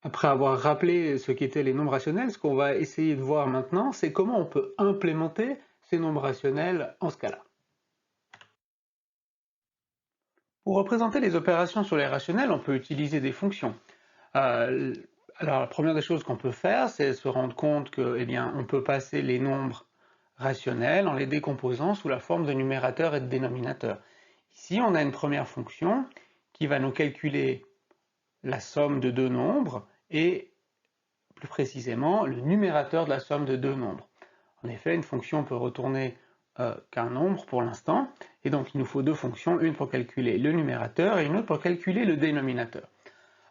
Après avoir rappelé ce qu'étaient les nombres rationnels, ce qu'on va essayer de voir maintenant, c'est comment on peut implémenter ces nombres rationnels en Scala. Pour représenter les opérations sur les rationnels, on peut utiliser des fonctions. Euh, alors la première des choses qu'on peut faire, c'est se rendre compte que, eh bien, on peut passer les nombres rationnels en les décomposant sous la forme de numérateur et de dénominateur. Ici, on a une première fonction qui va nous calculer la somme de deux nombres et plus précisément le numérateur de la somme de deux nombres. En effet, une fonction peut retourner qu'un nombre pour l'instant, et donc il nous faut deux fonctions, une pour calculer le numérateur et une autre pour calculer le dénominateur.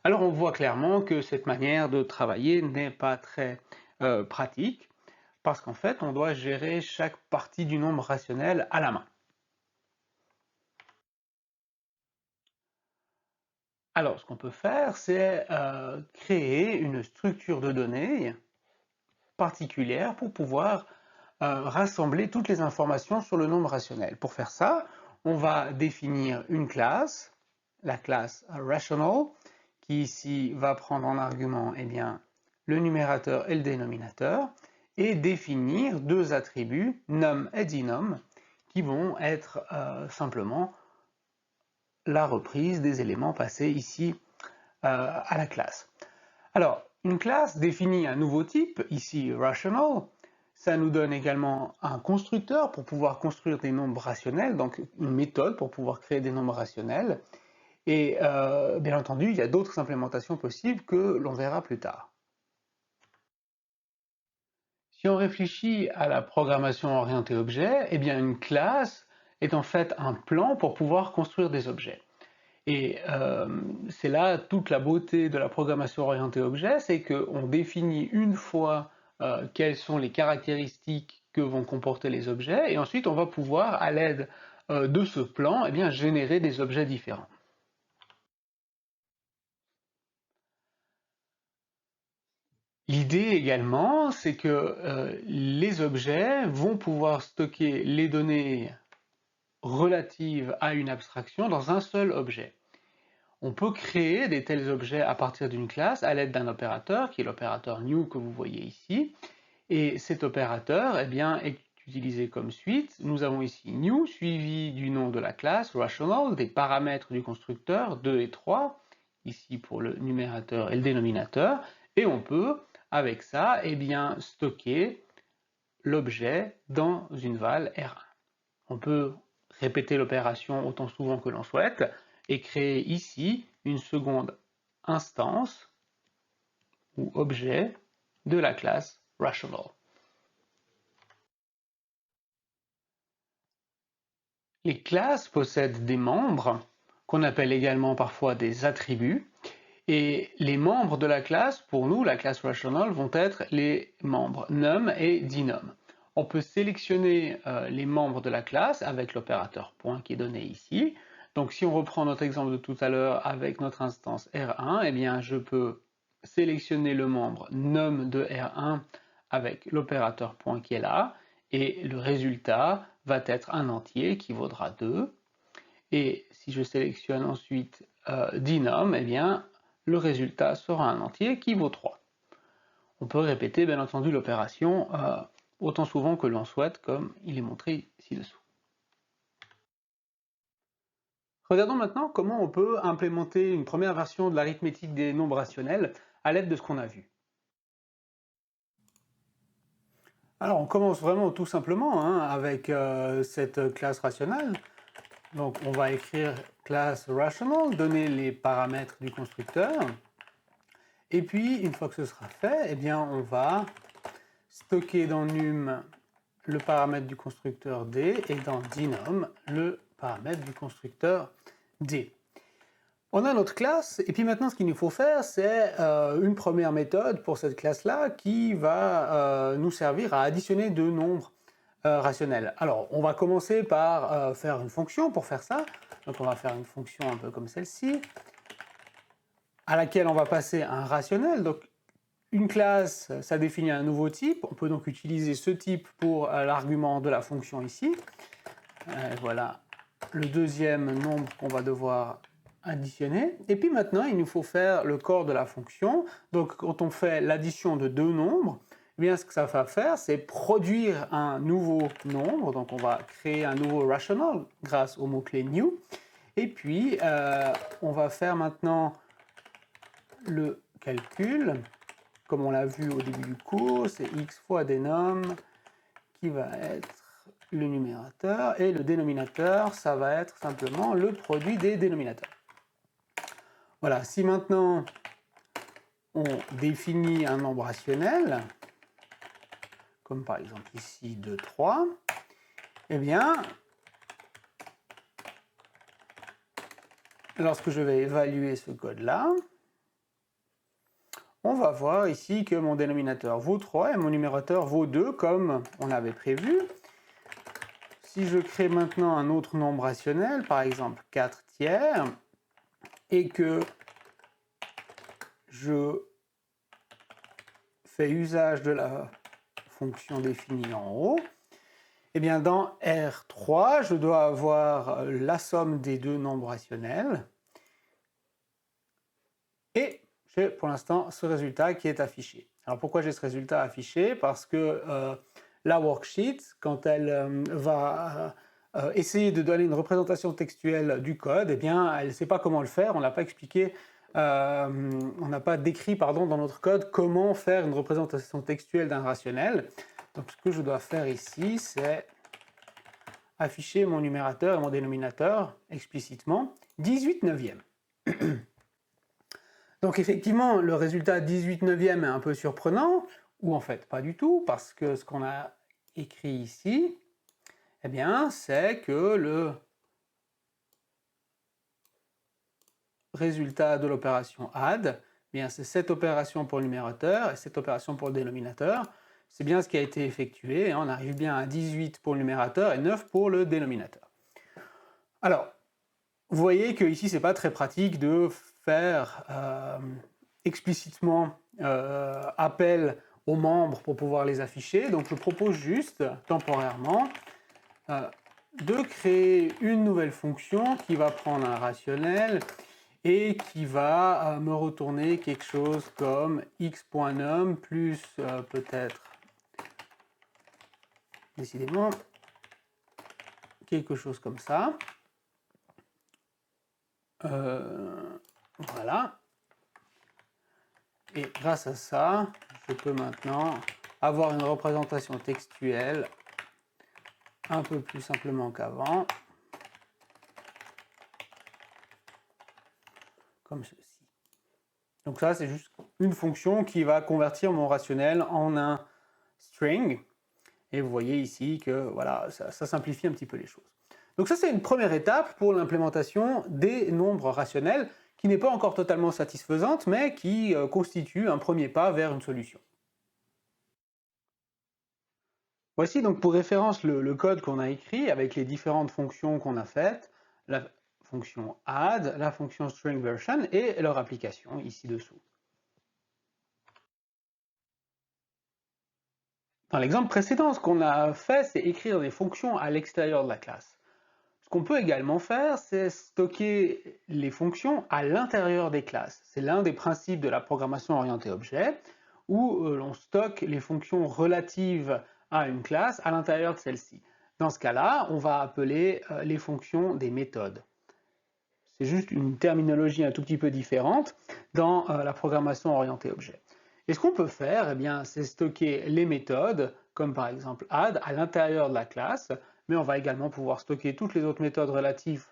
Alors on voit clairement que cette manière de travailler n'est pas très pratique, parce qu'en fait on doit gérer chaque partie du nombre rationnel à la main. Alors ce qu'on peut faire, c'est créer une structure de données particulière pour pouvoir rassembler toutes les informations sur le nombre rationnel. Pour faire ça, on va définir une classe, la classe rational, qui ici va prendre en argument le numérateur et le dénominateur, et définir deux attributs, num et denom, qui vont être simplement la reprise des éléments passés ici à la classe. Alors, une classe définit un nouveau type, ici rational. Ça nous donne également un constructeur pour pouvoir construire des nombres rationnels, donc une méthode pour pouvoir créer des nombres rationnels. Et bien entendu, il y a d'autres implémentations possibles que l'on verra plus tard. Si on réfléchit à la programmation orientée objet, eh bien une classe est en fait un plan pour pouvoir construire des objets. Et c'est là toute la beauté de la programmation orientée objet, c'est qu'on définit une fois quelles sont les caractéristiques que vont comporter les objets, et ensuite on va pouvoir, à l'aide de ce plan, générer des objets différents. L'idée également, c'est que les objets vont pouvoir stocker les données relatives à une abstraction dans un seul objet. On peut créer des tels objets à partir d'une classe à l'aide d'un opérateur, qui est l'opérateur new que vous voyez ici. Et cet opérateur est utilisé comme suite. Nous avons ici new suivi du nom de la classe, rational, des paramètres du constructeur, 2 et 3, ici pour le numérateur et le dénominateur. Et on peut, avec ça, stocker l'objet dans une val R1. On peut répéter l'opération autant souvent que l'on souhaite et créer ici une seconde instance ou objet de la classe rational. Les classes possèdent des membres qu'on appelle également parfois des attributs, et les membres de la classe, pour nous, la classe rational, vont être les membres num et denom. On peut sélectionner les membres de la classe avec l'opérateur point qui est donné ici. Donc si on reprend notre exemple de tout à l'heure avec notre instance R1, je peux sélectionner le membre num de R1 avec l'opérateur point qui est là, et le résultat va être un entier qui vaudra 2. Et si je sélectionne ensuite denom, le résultat sera un entier qui vaut 3. On peut répéter bien entendu l'opération autant souvent que l'on souhaite, comme il est montré ci-dessous. Regardons maintenant comment on peut implémenter une première version de l'arithmétique des nombres rationnels à l'aide de ce qu'on a vu. Alors on commence vraiment tout simplement avec cette classe rationnelle. Donc on va écrire class rational, donner les paramètres du constructeur. Et puis, une fois que ce sera fait, on va stocker dans num le paramètre du constructeur d et dans denom le paramètre du constructeur d. On a notre classe, et puis maintenant ce qu'il nous faut faire, c'est une première méthode pour cette classe-là qui va nous servir à additionner deux nombres rationnels. Alors, on va commencer par faire une fonction pour faire ça. Donc on va faire une fonction un peu comme celle-ci, à laquelle on va passer un rationnel. Donc une classe, ça définit un nouveau type. On peut donc utiliser ce type pour l'argument de la fonction ici. Voilà le deuxième nombre qu'on va devoir additionné. Et puis maintenant, il nous faut faire le corps de la fonction. Donc quand on fait l'addition de deux nombres, eh bien, ce que ça va faire, c'est produire un nouveau nombre. Donc on va créer un nouveau rational grâce au mot-clé new. Et puis, on va faire maintenant le calcul. Comme on l'a vu au début du cours, c'est x fois dénom qui va être le numérateur, et le dénominateur, ça va être simplement le produit des dénominateurs. Voilà, si maintenant on définit un nombre rationnel, comme par exemple ici 2, 3, eh bien, lorsque je vais évaluer ce code-là, on va voir ici que mon dénominateur vaut 3 et mon numérateur vaut 2, comme on avait prévu. Si je crée maintenant un autre nombre rationnel, par exemple 4 tiers, et que je fais usage de la fonction définie en haut, eh bien dans R3, je dois avoir la somme des deux nombres rationnels, et j'ai pour l'instant ce résultat qui est affiché. Alors pourquoi j'ai ce résultat affiché? Parce que la worksheet, quand elle va essayer de donner une représentation textuelle du code, eh bien, elle ne sait pas comment le faire, on n'a pas expliqué, on n'a pas décrit dans notre code comment faire une représentation textuelle d'un rationnel. Donc ce que je dois faire ici, c'est afficher mon numérateur et mon dénominateur explicitement 18/9. Donc effectivement, le résultat 18/9 est un peu surprenant, ou en fait pas du tout, parce que ce qu'on a écrit ici, eh bien, c'est que le résultat de l'opération add, eh bien, c'est cette opération pour le numérateur et cette opération pour le dénominateur. C'est bien ce qui a été effectué, hein, on arrive bien à 18 pour le numérateur et 9 pour le dénominateur. Alors, vous voyez que ici, c'est pas très pratique de faire explicitement appel aux membres pour pouvoir les afficher. Donc je propose juste, temporairement, de créer une nouvelle fonction qui va prendre un rationnel et qui va me retourner quelque chose comme x.num plus peut-être, décidément, quelque chose comme ça. Voilà. Et grâce à ça, je peux maintenant avoir une représentation textuelle un peu plus simplement qu'avant, comme ceci. Donc ça, c'est juste une fonction qui va convertir mon rationnel en un string. Et vous voyez ici que voilà, ça simplifie un petit peu les choses. Donc ça, c'est une première étape pour l'implémentation des nombres rationnels, qui n'est pas encore totalement satisfaisante, mais qui constitue un premier pas vers une solution. Voici donc pour référence le code qu'on a écrit avec les différentes fonctions qu'on a faites, la fonction add, la fonction string version et leur application ici dessous. Dans l'exemple précédent, ce qu'on a fait, c'est écrire des fonctions à l'extérieur de la classe. Ce qu'on peut également faire, c'est stocker les fonctions à l'intérieur des classes. C'est l'un des principes de la programmation orientée objet, où l'on stocke les fonctions relatives à une classe à l'intérieur de celle-ci. Dans ce cas-là, on va appeler les fonctions des méthodes. C'est juste une terminologie un tout petit peu différente dans la programmation orientée objet. Et ce qu'on peut faire, eh bien, c'est stocker les méthodes, comme par exemple add, à l'intérieur de la classe, mais on va également pouvoir stocker toutes les autres méthodes relatives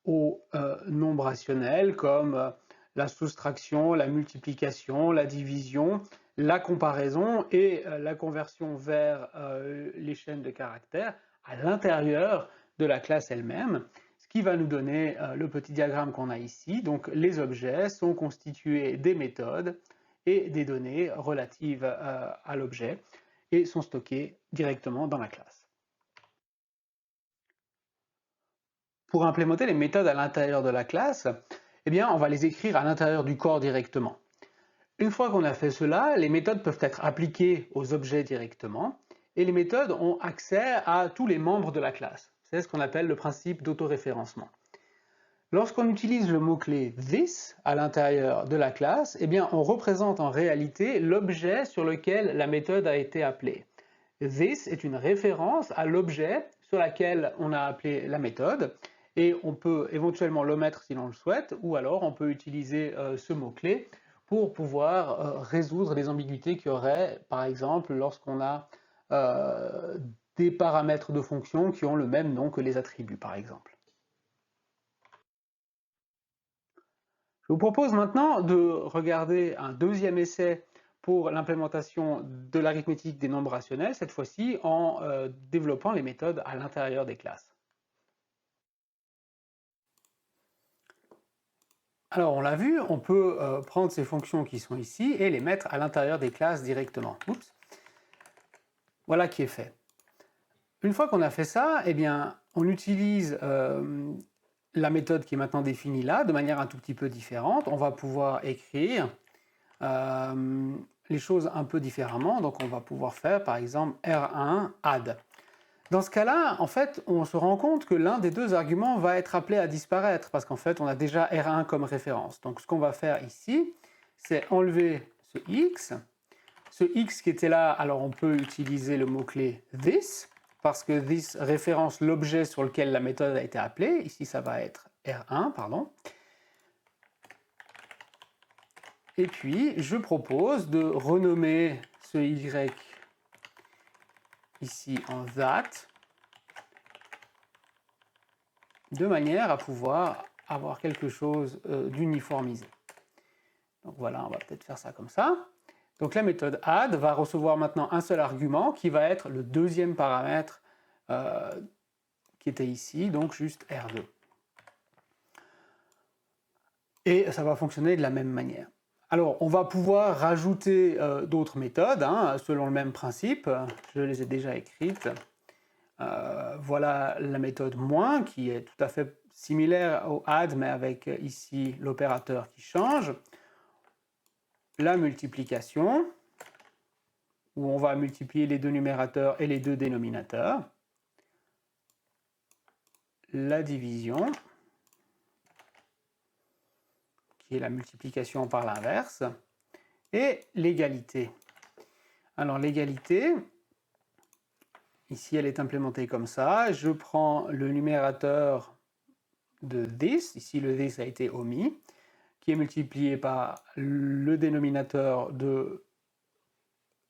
au nombre rationnel, comme la soustraction, la multiplication, la division, la comparaison et la conversion vers les chaînes de caractères à l'intérieur de la classe elle-même, ce qui va nous donner le petit diagramme qu'on a ici. Donc les objets sont constitués des méthodes et des données relatives à l'objet et sont stockées directement dans la classe. Pour implémenter les méthodes à l'intérieur de la classe, eh bien, on va les écrire à l'intérieur du corps directement. Une fois qu'on a fait cela, les méthodes peuvent être appliquées aux objets directement et les méthodes ont accès à tous les membres de la classe. C'est ce qu'on appelle le principe d'autoréférencement. Lorsqu'on utilise le mot-clé this à l'intérieur de la classe, eh bien, on représente en réalité l'objet sur lequel la méthode a été appelée. This est une référence à l'objet sur lequel on a appelé la méthode, et on peut éventuellement l'omettre si l'on le souhaite, ou alors on peut utiliser ce mot-clé pour pouvoir résoudre les ambiguïtés qu'il y aurait, par exemple, lorsqu'on a des paramètres de fonction qui ont le même nom que les attributs, par exemple. Je vous propose maintenant de regarder un deuxième essai pour l'implémentation de l'arithmétique des nombres rationnels, cette fois-ci en développant les méthodes à l'intérieur des classes. Alors on l'a vu, on peut prendre ces fonctions qui sont ici et les mettre à l'intérieur des classes directement. Oups. Voilà qui est fait. Une fois qu'on a fait ça, eh bien, on utilise la méthode qui est maintenant définie là, de manière un tout petit peu différente. On va pouvoir écrire les choses un peu différemment. Donc on va pouvoir faire par exemple R1 add. Dans ce cas-là, en fait, on se rend compte que l'un des deux arguments va être appelé à disparaître parce qu'en fait, on a déjà R1 comme référence. Donc ce qu'on va faire ici, c'est enlever ce X. Ce X qui était là, alors on peut utiliser le mot-clé this, parce que this référence l'objet sur lequel la méthode a été appelée. Ici, ça va être R1, pardon. Et puis, je propose de renommer ce Y ici en that, de manière à pouvoir avoir quelque chose d'uniformisé. Donc voilà, on va peut-être faire ça comme ça. Donc la méthode add va recevoir maintenant un seul argument qui va être le deuxième paramètre qui était ici, donc juste R2. Et ça va fonctionner de la même manière. Alors, on va pouvoir rajouter d'autres méthodes, hein, selon le même principe. Je les ai déjà écrites. Voilà la méthode moins, qui est tout à fait similaire au add, mais avec ici l'opérateur qui change. La multiplication, où on va multiplier les deux numérateurs et les deux dénominateurs. La division, qui est la multiplication par l'inverse, et l'égalité. Alors l'égalité, ici elle est implémentée comme ça, je prends le numérateur de this, ici le this a été omis, qui est multiplié par le dénominateur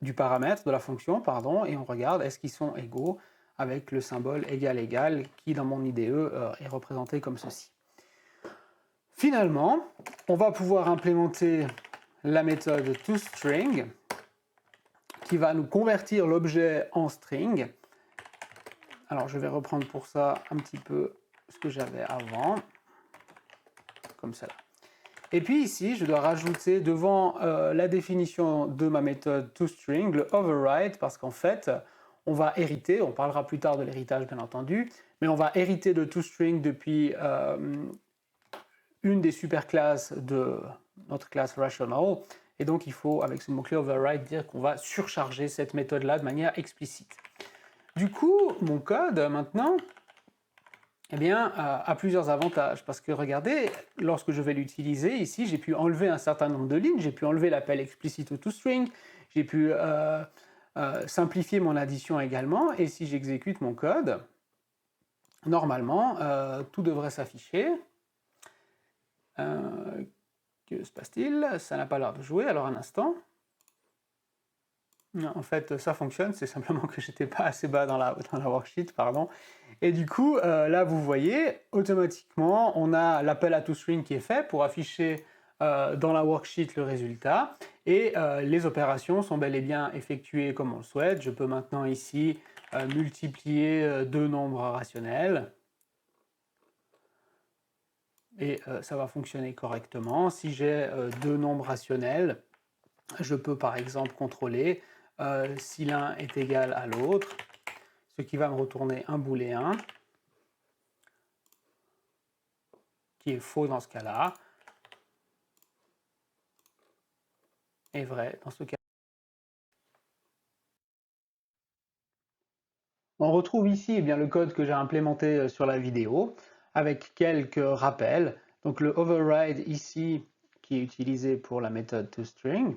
du paramètre, de la fonction, pardon, et on regarde est-ce qu'ils sont égaux avec le symbole égal égal qui dans mon IDE est représenté comme ceci. Finalement, on va pouvoir implémenter la méthode toString qui va nous convertir l'objet en string. Alors je vais reprendre pour ça un petit peu ce que j'avais avant, comme ça. Et puis ici, je dois rajouter devant la définition de ma méthode toString le override parce qu'en fait, on va hériter, on parlera plus tard de l'héritage bien entendu, mais on va hériter de toString depuis une des superclasses de notre classe rational, et donc il faut, avec ce mot-clé override, dire qu'on va surcharger cette méthode-là de manière explicite. Du coup, mon code, maintenant, eh bien, a plusieurs avantages, parce que regardez, lorsque je vais l'utiliser, ici, j'ai pu enlever un certain nombre de lignes, j'ai pu enlever l'appel explicite au toString, j'ai pu simplifier mon addition également, et si j'exécute mon code, normalement, tout devrait s'afficher. Que se passe-t-il? Ça n'a pas l'air de jouer, alors un instant. Non, en fait, ça fonctionne, c'est simplement que j'étais pas assez bas dans la worksheet, pardon. Et du coup, là, vous voyez, automatiquement, on a l'appel à toString qui est fait pour afficher dans la worksheet le résultat, et les opérations sont bel et bien effectuées comme on le souhaite. Je peux maintenant ici multiplier deux nombres rationnels, et ça va fonctionner correctement. Si j'ai deux nombres rationnels, je peux par exemple contrôler si l'un est égal à l'autre, ce qui va me retourner un booléen, qui est faux dans ce cas-là, et vrai dans ce cas. On retrouve ici eh bien, le code que j'ai implémenté sur la vidéo. avec quelques rappels. Donc le override ici, qui est utilisé pour la méthode toString,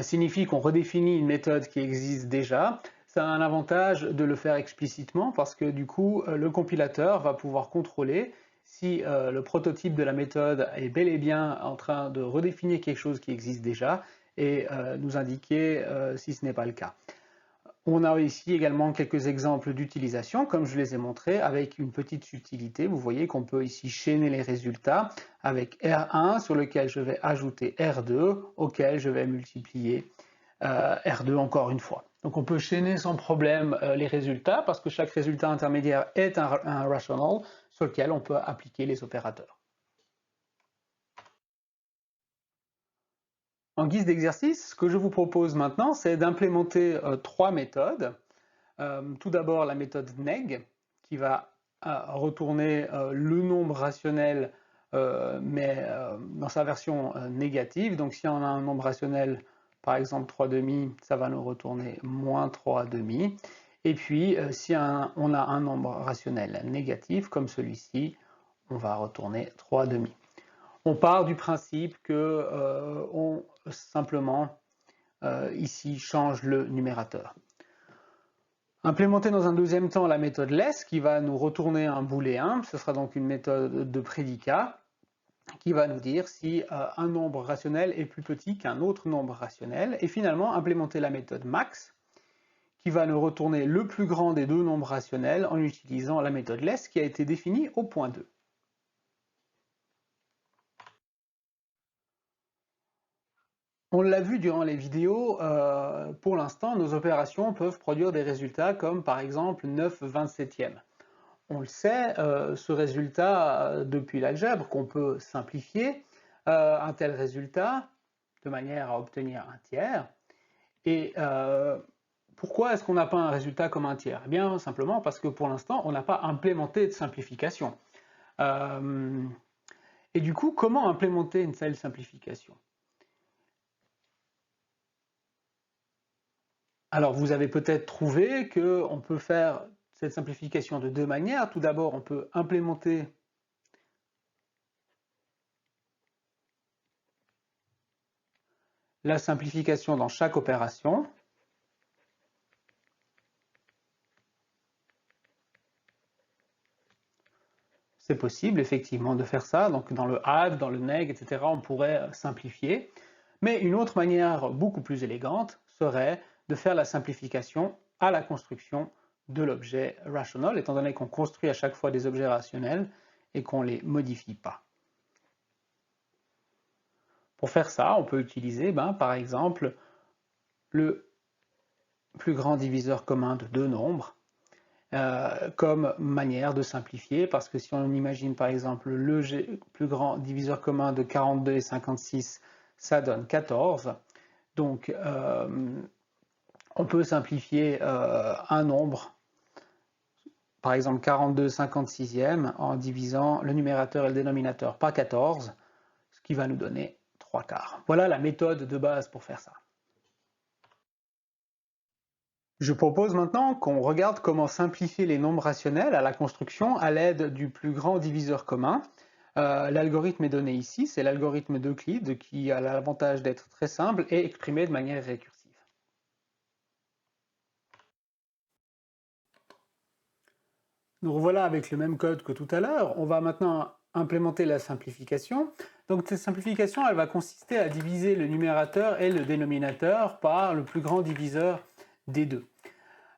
signifie qu'on redéfinit une méthode qui existe déjà. Ça a un avantage de le faire explicitement parce que du coup, le compilateur va pouvoir contrôler si le prototype de la méthode est bel et bien en train de redéfinir quelque chose qui existe déjà et nous indiquer si ce n'est pas le cas. On a ici également quelques exemples d'utilisation, comme je les ai montrés, avec une petite subtilité. Vous voyez qu'on peut ici chaîner les résultats avec R1 sur lequel je vais ajouter R2, auquel je vais multiplier R2 encore une fois. Donc on peut chaîner sans problème les résultats parce que chaque résultat intermédiaire est un rational sur lequel on peut appliquer les opérateurs. En guise d'exercice, ce que je vous propose maintenant, c'est d'implémenter trois méthodes. Tout d'abord la méthode neg, qui va retourner le nombre rationnel, mais dans sa version négative. Donc si on a un nombre rationnel, par exemple 3 demi, ça va nous retourner moins 3 demi. Et puis si on a un nombre rationnel négatif, comme celui-ci, on va retourner 3 demi. On part du principe que on simplement ici change le numérateur. Implémenter dans un deuxième temps la méthode less qui va nous retourner un booléen. Ce sera donc une méthode de prédicat qui va nous dire si un nombre rationnel est plus petit qu'un autre nombre rationnel. Et finalement, implémenter la méthode max qui va nous retourner le plus grand des deux nombres rationnels en utilisant la méthode less qui a été définie au point 2. On l'a vu durant les vidéos, pour l'instant, nos opérations peuvent produire des résultats comme par exemple 9/27e. On le sait, ce résultat depuis l'algèbre, qu'on peut simplifier un tel résultat de manière à obtenir un tiers. Et pourquoi est-ce qu'on n'a pas un résultat comme un tiers? Eh bien, simplement parce que pour l'instant, on n'a pas implémenté de simplification. Et du coup, comment implémenter une telle simplification? Alors, vous avez peut-être trouvé qu'on peut faire cette simplification de deux manières. Tout d'abord, on peut implémenter la simplification dans chaque opération. C'est possible, effectivement, de faire ça. Donc, dans le add, dans le neg, etc., on pourrait simplifier. Mais une autre manière beaucoup plus élégante serait de faire la simplification à la construction de l'objet rational, étant donné qu'on construit à chaque fois des objets rationnels et qu'on ne les modifie pas. Pour faire ça, on peut utiliser, par exemple, le plus grand diviseur commun de deux nombres comme manière de simplifier, parce que si on imagine par exemple le plus grand diviseur commun de 42 et 56, ça donne 14. Donc on peut simplifier un nombre, par exemple 42 56e, en divisant le numérateur et le dénominateur par 14, ce qui va nous donner 3/4. Voilà la méthode de base pour faire ça. Je propose maintenant qu'on regarde comment simplifier les nombres rationnels à la construction à l'aide du plus grand diviseur commun. L'algorithme est donné ici, c'est l'algorithme d'Euclide qui a l'avantage d'être très simple et exprimé de manière récursive. Nous revoilà avec le même code que tout à l'heure. On va maintenant implémenter la simplification. Donc cette simplification, elle va consister à diviser le numérateur et le dénominateur par le plus grand diviseur des deux.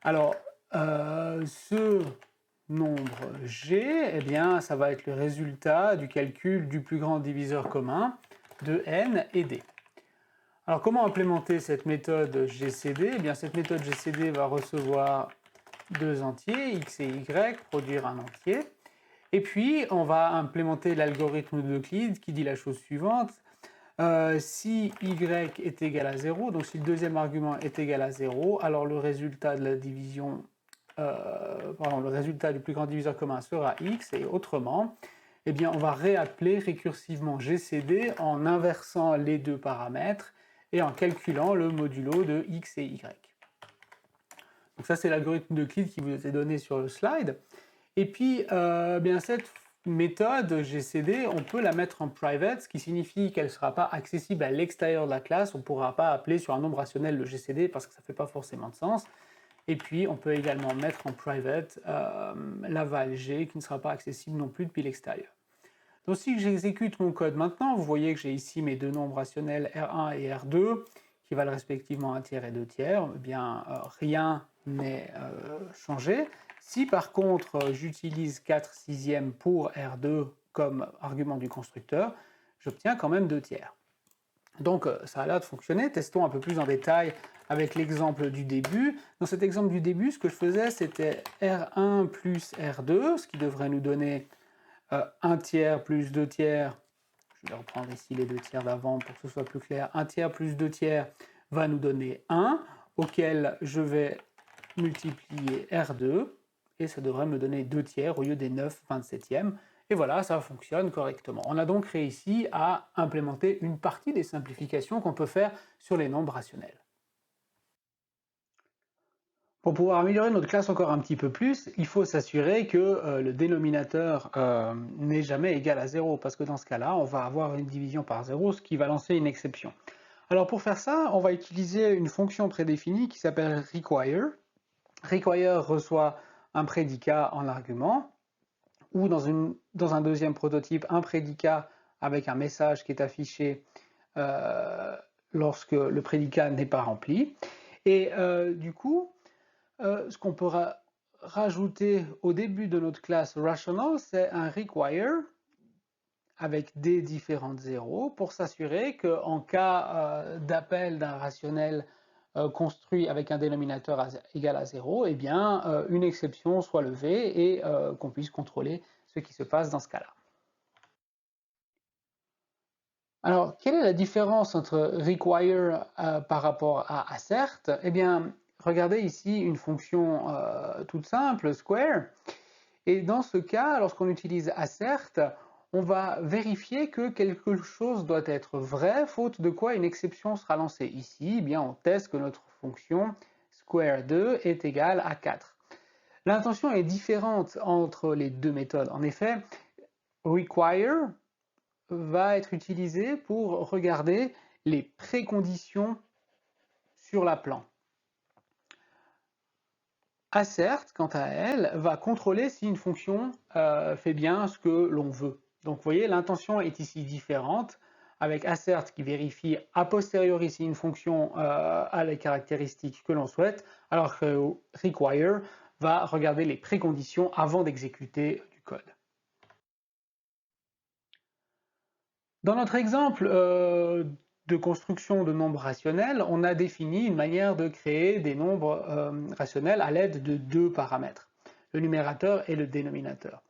Alors, ce nombre G, eh bien, ça va être le résultat du calcul du plus grand diviseur commun de n et d. Alors, comment implémenter cette méthode GCD? Eh bien, cette méthode GCD va recevoir deux entiers, x et y, produire un entier. Et puis, on va implémenter l'algorithme d'Euclide qui dit la chose suivante. Si y est égal à 0, donc si le deuxième argument est égal à 0, alors le résultat de la division, le résultat du plus grand diviseur commun sera x, et autrement, eh bien, on va réappeler récursivement GCD en inversant les deux paramètres et en calculant le modulo de x et y. Donc ça, c'est l'algorithme d'Euclide qui vous est donné sur le slide. Et puis, bien cette méthode GCD, on peut la mettre en private, ce qui signifie qu'elle ne sera pas accessible à l'extérieur de la classe. On ne pourra pas appeler sur un nombre rationnel le GCD parce que ça ne fait pas forcément de sens. Et puis, on peut également mettre en private la val G qui ne sera pas accessible non plus depuis l'extérieur. Donc, si j'exécute mon code maintenant, vous voyez que j'ai ici mes deux nombres rationnels R1 et R2 qui valent respectivement 1 tiers et 2 tiers. Eh bien, rien n'est changé. Si par contre j'utilise 4 sixièmes pour R2 comme argument du constructeur, j'obtiens quand même 2 tiers. Donc ça a l'air de fonctionner. Testons un peu plus en détail avec l'exemple du début. Dans cet exemple du début, ce que je faisais, c'était R1 plus R2, ce qui devrait nous donner 1 tiers plus 2 tiers. Je vais reprendre ici les 2 tiers d'avant pour que ce soit plus clair. 1 tiers plus 2 tiers va nous donner 1, auquel je vais multiplier R2, et ça devrait me donner 2 tiers au lieu des 9/27e. Et voilà, ça fonctionne correctement. On a donc réussi à implémenter une partie des simplifications qu'on peut faire sur les nombres rationnels. Pour pouvoir améliorer notre classe encore un petit peu plus, il faut s'assurer que le dénominateur n'est jamais égal à 0, parce que dans ce cas-là, on va avoir une division par 0, ce qui va lancer une exception. Alors pour faire ça, on va utiliser une fonction prédéfinie qui s'appelle require. Require reçoit un prédicat en argument, ou dans un deuxième prototype, un prédicat avec un message qui est affiché lorsque le prédicat n'est pas rempli. Et du coup, ce qu'on peut rajouter au début de notre classe rational, c'est un require avec des différentes zéros pour s'assurer qu'en cas d'appel d'un rationnel construit avec un dénominateur égal à 0, eh bien, une exception soit levée et qu'on puisse contrôler ce qui se passe dans ce cas-là. Alors, quelle est la différence entre require par rapport à assert? Eh bien, regardez ici une fonction toute simple, square. Et dans ce cas, lorsqu'on utilise assert, on va vérifier que quelque chose doit être vrai, faute de quoi une exception sera lancée. Ici, eh bien, on teste que notre fonction square2 est égale à 4. L'intention est différente entre les deux méthodes. En effet, require va être utilisé pour regarder les préconditions sur la plan. Assert, quant à elle, va contrôler si une fonction fait bien ce que l'on veut. Donc vous voyez, l'intention est ici différente, avec assert qui vérifie a posteriori si une fonction a les caractéristiques que l'on souhaite, alors que require va regarder les préconditions avant d'exécuter du code. Dans notre exemple de construction de nombres rationnels, on a défini une manière de créer des nombres rationnels à l'aide de deux paramètres, le numérateur et le dénominateur.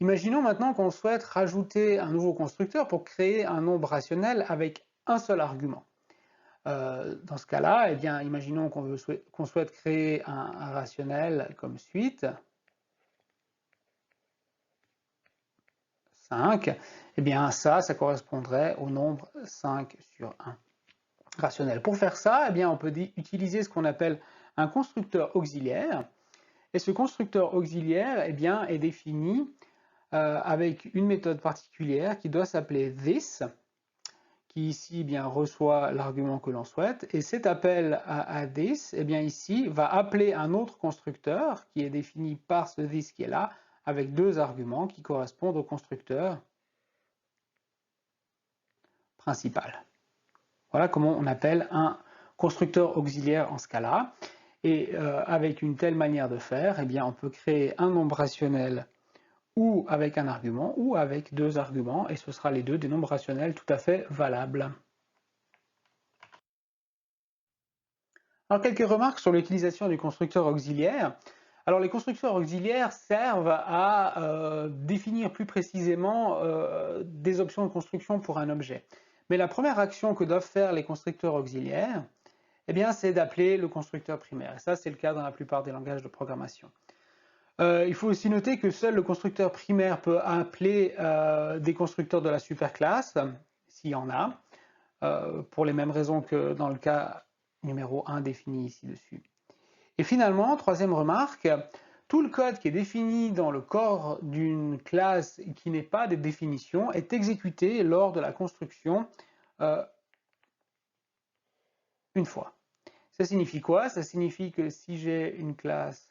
Imaginons maintenant qu'on souhaite rajouter un nouveau constructeur pour créer un nombre rationnel avec un seul argument. Dans ce cas-là, eh bien, imaginons qu'on souhaite créer un rationnel comme suite. 5, eh bien ça correspondrait au nombre 5 sur 1 rationnel. Pour faire ça, eh bien, on peut utiliser ce qu'on appelle un constructeur auxiliaire. Et ce constructeur auxiliaire eh bien, est défini avec une méthode particulière qui doit s'appeler this, qui ici eh bien, reçoit l'argument que l'on souhaite. Et cet appel à this, eh bien, ici, va appeler un autre constructeur qui est défini par ce this qui est là, avec deux arguments qui correspondent au constructeur principal. Voilà comment on appelle un constructeur auxiliaire en ce cas-là. Et avec une telle manière de faire, eh bien, on peut créer un nombre rationnel ou avec un argument ou avec deux arguments, et ce sera les deux des nombres rationnels tout à fait valables. Alors, quelques remarques sur l'utilisation du constructeur auxiliaire. Alors, les constructeurs auxiliaires servent à définir plus précisément des options de construction pour un objet. Mais la première action que doivent faire les constructeurs auxiliaires, eh bien, c'est d'appeler le constructeur primaire. Et ça, c'est le cas dans la plupart des langages de programmation. Il faut aussi noter que seul le constructeur primaire peut appeler des constructeurs de la superclasse, s'il y en a, pour les mêmes raisons que dans le cas numéro 1 défini ici dessus. Et finalement, troisième remarque, tout le code qui est défini dans le corps d'une classe qui n'est pas des définitions est exécuté lors de la construction une fois. Ça signifie quoi? Ça signifie que si j'ai une classe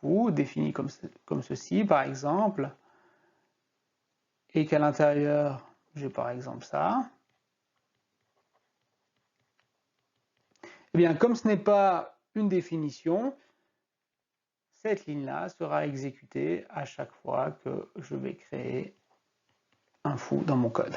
foo définie comme ceci, par exemple, et qu'à l'intérieur, j'ai par exemple ça, eh bien, comme ce n'est pas une définition, cette ligne-là sera exécutée à chaque fois que je vais créer un foo dans mon code.